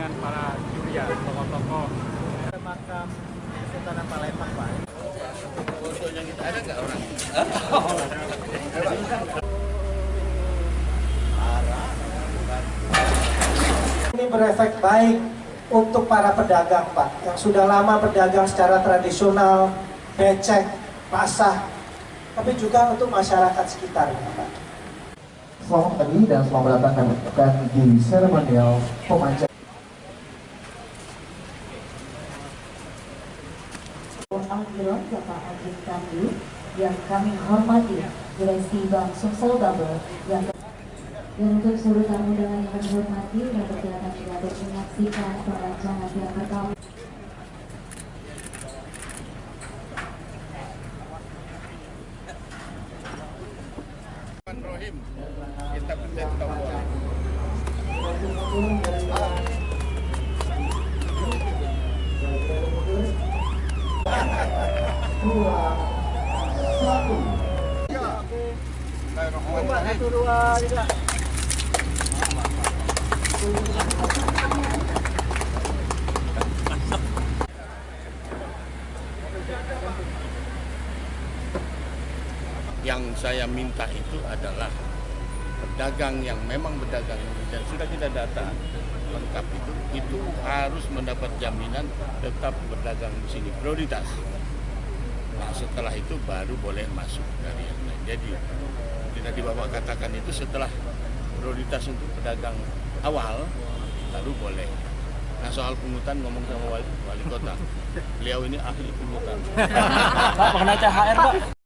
dengan para jurian, tokoh-tokoh makam Sultan Palembang, Pak. Fotonya kita ada nggak orang? Ini berefek baik untuk para pedagang, Pak, yang sudah lama berdagang secara tradisional, becek, pasah, tapi juga untuk masyarakat sekitar, Pak. Selamat pagi dan selamat datang di seremonial pemanjat. Alkiron Bapak Agim Tandu yang kami hormati, Direksi Bank Sumsel Bubble yang dan untuk seluruh tamu undangan yang kami hormati dan persilakan juga untuk menyaksikan perancangan yang pertama. Rohim, kita pencet tombol. Yang saya minta itu adalah pedagang yang memang berdagang dan sudah kita data lengkap itu harus mendapat jaminan tetap berdagang di sini, prioritas. Nah, setelah itu baru boleh masuk dari yang lain. Jadi tadi Bapak katakan itu setelah prioritas untuk pedagang awal baru boleh. Nah, soal pungutan ngomong sama wali kota, beliau ini ahli pungutan. Pak, mengenai THR, Pak.